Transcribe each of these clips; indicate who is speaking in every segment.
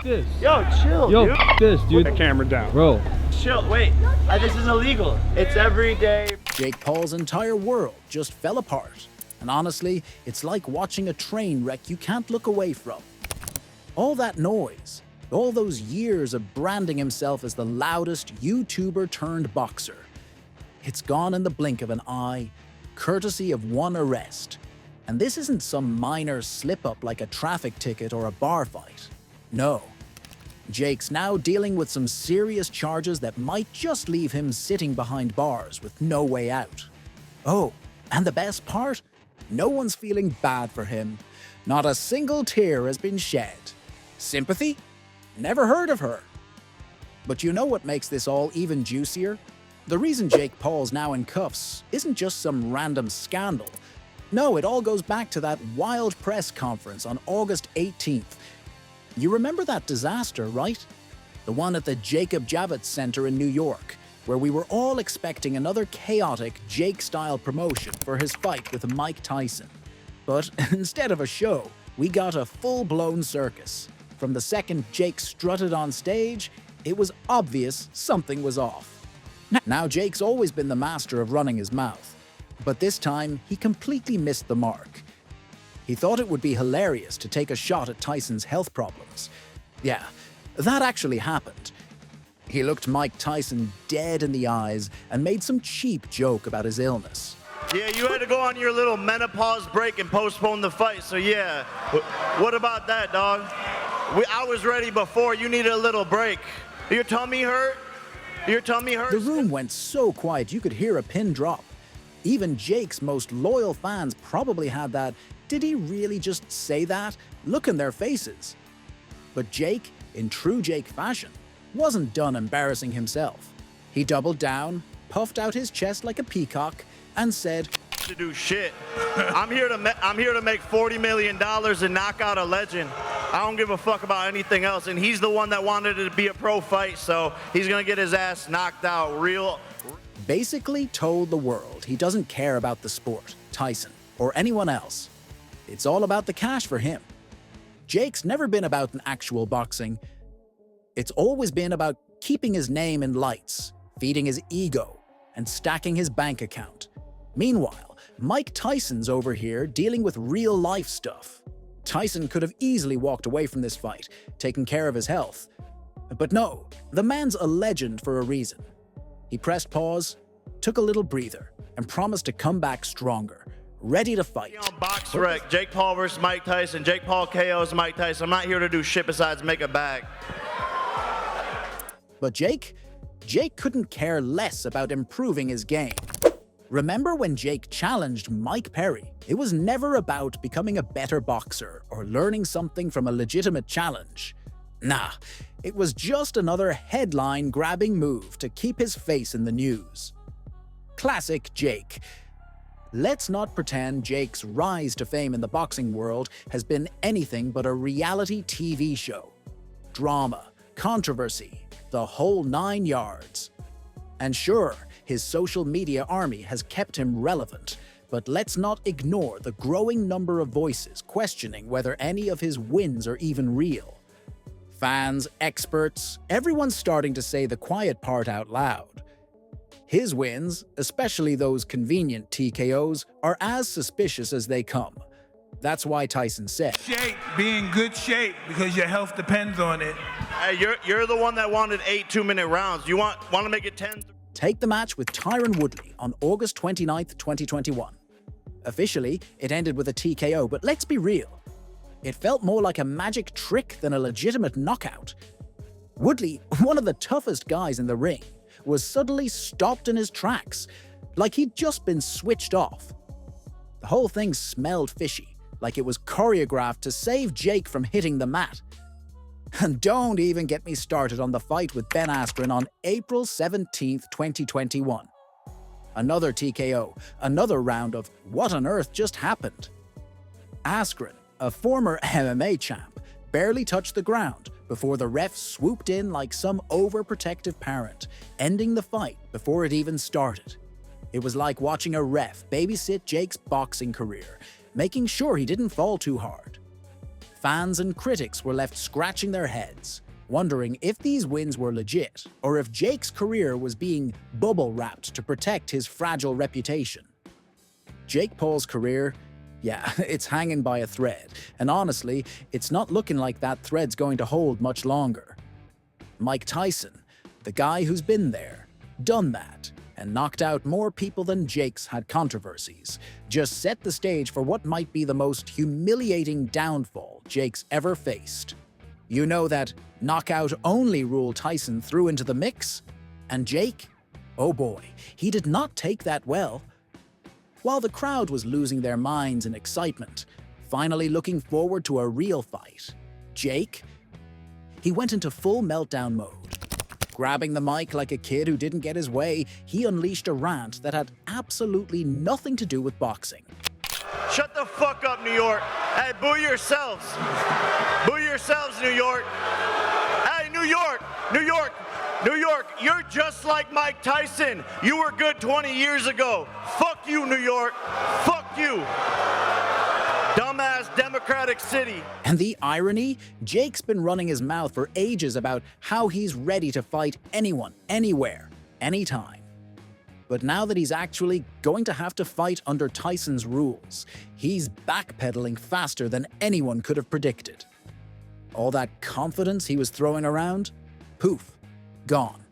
Speaker 1: this.
Speaker 2: Yo, chill,
Speaker 1: Yo,
Speaker 2: dude.
Speaker 1: this, dude.
Speaker 2: Put the camera down.
Speaker 1: Bro.
Speaker 2: Chill, wait. This is illegal. It's every day.
Speaker 3: Jake Paul's entire world just fell apart. And honestly, it's like watching a train wreck you can't look away from. All that noise, all those years of branding himself as the loudest YouTuber turned boxer, it's gone in the blink of an eye, courtesy of one arrest. And this isn't some minor slip-up like a traffic ticket or a bar fight. No. Jake's now dealing with some serious charges that might just leave him sitting behind bars with no way out. Oh, and the best part? No one's feeling bad for him. Not a single tear has been shed. Sympathy? Never heard of her. But you know what makes this all even juicier? The reason Jake Paul's now in cuffs isn't just some random scandal. No, it all goes back to that wild press conference on August 18th. You remember that disaster, right? The one at the Jacob Javits Center in New York, where we were all expecting another chaotic Jake-style promotion for his fight with Mike Tyson. But instead of a show, we got a full-blown circus. From the second Jake strutted on stage, it was obvious something was off. Now Jake's always been the master of running his mouth, but this time he completely missed the mark. He thought it would be hilarious to take a shot at Tyson's health problems. Yeah, that actually happened. He looked Mike Tyson dead in the eyes and made some cheap joke about his illness.
Speaker 4: Yeah, you had to go on your little menopause break and postpone the fight, so yeah. What about that, dog? I was ready before. You needed a little break. Your tummy hurt? Your tummy hurt?
Speaker 3: The room went so quiet you could hear a pin drop. Even Jake's most loyal fans probably had that, "Did he really just say that?" look in their faces. But Jake, in true Jake fashion, wasn't done embarrassing himself. He doubled down, puffed out his chest like a peacock, and said,
Speaker 4: "To do shit. I'm here to make $40 million and knock out a legend. I don't give a fuck about anything else." And he's the one that wanted it to be a pro fight, so he's gonna get his ass knocked out real.
Speaker 3: Basically told the world he doesn't care about the sport, Tyson, or anyone else. It's all about the cash for him. Jake's never been about an actual boxing. It's always been about keeping his name in lights, feeding his ego, and stacking his bank account. Meanwhile, Mike Tyson's over here dealing with real-life stuff. Tyson could have easily walked away from this fight, taken care of his health. But no, the man's a legend for a reason. He pressed pause, took a little breather, and promised to come back stronger, ready to fight.
Speaker 4: On Box Rec, Jake Paul versus Mike Tyson. Jake Paul KOs Mike Tyson. I'm not here to do shit besides make a bag.
Speaker 3: But Jake couldn't care less about improving his game. Remember when Jake challenged Mike Perry? It was never about becoming a better boxer or learning something from a legitimate challenge. Nah, it was just another headline-grabbing move to keep his face in the news. Classic Jake. Let's not pretend Jake's rise to fame in the boxing world has been anything but a reality TV show. Drama, controversy, the whole 9 yards. And sure, his social media army has kept him relevant, but let's not ignore the growing number of voices questioning whether any of his wins are even real. Fans, experts, everyone's starting to say the quiet part out loud. His wins, especially those convenient TKOs, are as suspicious as they come. That's why Tyson said,
Speaker 5: "Shape, be in good shape because your health depends on it."
Speaker 4: Hey, you're the one that wanted 8 2-minute rounds. You want to make it 10?
Speaker 3: Take the match with Tyron Woodley on August 29th, 2021. Officially, it ended with a TKO, but let's be real. It felt more like a magic trick than a legitimate knockout. Woodley, one of the toughest guys in the ring, was suddenly stopped in his tracks, like he'd just been switched off. The whole thing smelled fishy, like it was choreographed to save Jake from hitting the mat. And don't even get me started on the fight with Ben Askren on April 17th, 2021. Another TKO, another round of what on earth just happened? Askren, a former MMA champ, barely touched the ground before the ref swooped in like some overprotective parent, ending the fight before it even started. It was like watching a ref babysit Jake's boxing career, making sure he didn't fall too hard. Fans and critics were left scratching their heads, wondering if these wins were legit or if Jake's career was being bubble-wrapped to protect his fragile reputation. Jake Paul's career, yeah, it's hanging by a thread, and honestly, it's not looking like that thread's going to hold much longer. Mike Tyson, the guy who's been there, done that, and knocked out more people than Jake's had controversies, just set the stage for what might be the most humiliating downfall Jake's ever faced. You know that knockout-only rule Tyson threw into the mix? And Jake? Oh boy, he did not take that well. While the crowd was losing their minds in excitement, finally looking forward to a real fight, Jake? He went into full meltdown mode. Grabbing the mic like a kid who didn't get his way, he unleashed a rant that had absolutely nothing to do with boxing.
Speaker 4: Shut the fuck up, New York. Hey, boo yourselves. Boo yourselves, New York. Hey, New York, New York, New York, you're just like Mike Tyson. You were good 20 years ago. Fuck you, New York. Fuck you. Dumbass Democratic City.
Speaker 3: And the irony? Jake's been running his mouth for ages about how he's ready to fight anyone, anywhere, anytime. But now that he's actually going to have to fight under Tyson's rules, he's backpedaling faster than anyone could have predicted. All that confidence he was throwing around? Poof, gone.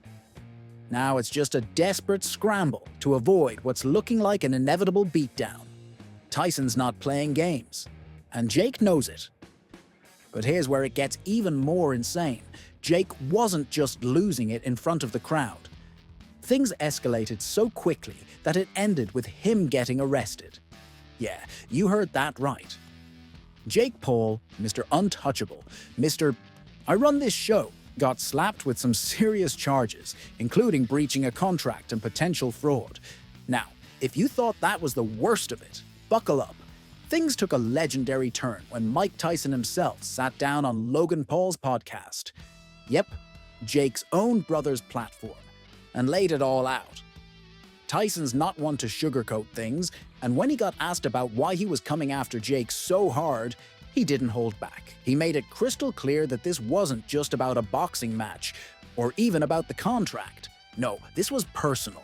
Speaker 3: Now it's just a desperate scramble to avoid what's looking like an inevitable beatdown. Tyson's not playing games, and Jake knows it. But here's where it gets even more insane. Jake wasn't just losing it in front of the crowd. Things escalated so quickly that it ended with him getting arrested. Yeah, you heard that right. Jake Paul, Mr. Untouchable, Mr. I run this show, got slapped with some serious charges, including breaching a contract and potential fraud. Now, if you thought that was the worst of it, buckle up. Things took a legendary turn when Mike Tyson himself sat down on Logan Paul's podcast. Yep, Jake's own brother's platform, and laid it all out. Tyson's not one to sugarcoat things, and when he got asked about why he was coming after Jake so hard, he didn't hold back. He made it crystal clear that this wasn't just about a boxing match, or even about the contract. No, this was personal.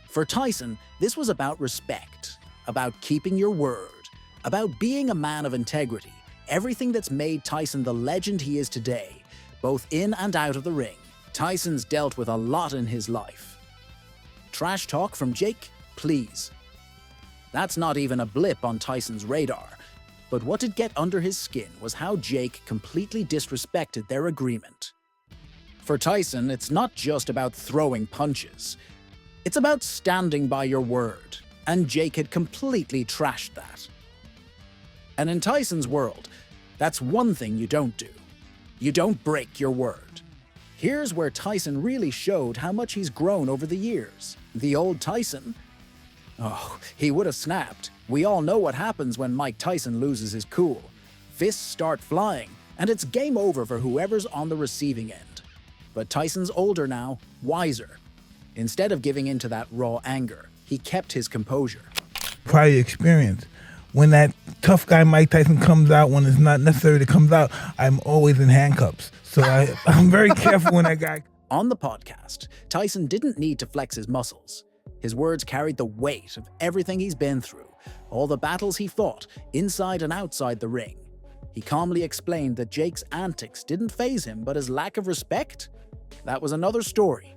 Speaker 3: For Tyson, this was about respect, about keeping your word, about being a man of integrity, everything that's made Tyson the legend he is today, both in and out of the ring. Tyson's dealt with a lot in his life. Trash talk from Jake? Please. That's not even a blip on Tyson's radar. But what did get under his skin was how Jake completely disrespected their agreement. For Tyson, it's not just about throwing punches. It's about standing by your word, and Jake had completely trashed that. And in Tyson's world, that's one thing you don't do. You don't break your word. Here's where Tyson really showed how much he's grown over the years. The old Tyson? Oh, he would have snapped. We all know what happens when Mike Tyson loses his cool. Fists start flying, and it's game over for whoever's on the receiving end. But Tyson's older now, wiser. Instead of giving in to that raw anger, he kept his composure.
Speaker 5: Prior experience. When that tough guy Mike Tyson comes out, when it's not necessary to come out, I'm always in handcuffs. So I'm very careful when that guy...
Speaker 3: On the podcast, Tyson didn't need to flex his muscles. His words carried the weight of everything he's been through, all the battles he fought, inside and outside the ring. He calmly explained that Jake's antics didn't faze him, but his lack of respect? That was another story.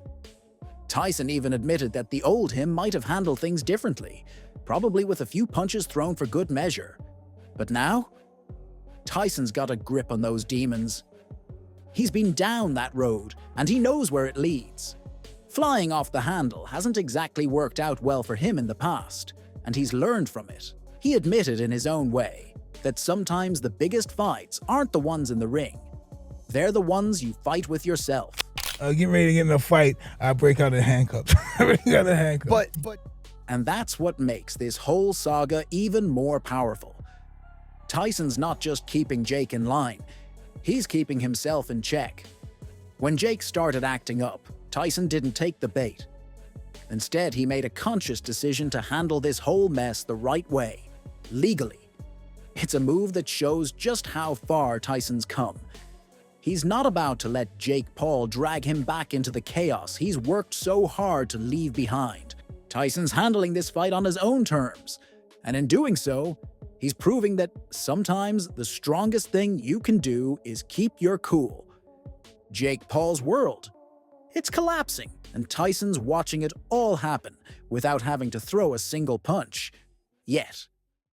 Speaker 3: Tyson even admitted that the old him might have handled things differently, probably with a few punches thrown for good measure. But now? Tyson's got a grip on those demons. He's been down that road, and he knows where it leads. Flying off the handle hasn't exactly worked out well for him in the past, and he's learned from it. He admitted in his own way that sometimes the biggest fights aren't the ones in the ring. They're the ones you fight with yourself.
Speaker 5: Get ready to get in a fight, I break out in handcuffs. I break out in handcuffs.
Speaker 3: And that's what makes this whole saga even more powerful. Tyson's not just keeping Jake in line, he's keeping himself in check. When Jake started acting up, Tyson didn't take the bait. Instead, he made a conscious decision to handle this whole mess the right way, legally. It's a move that shows just how far Tyson's come. He's not about to let Jake Paul drag him back into the chaos he's worked so hard to leave behind. Tyson's handling this fight on his own terms, and in doing so, he's proving that sometimes the strongest thing you can do is keep your cool. Jake Paul's world, it's collapsing, and Tyson's watching it all happen without having to throw a single punch. Yet.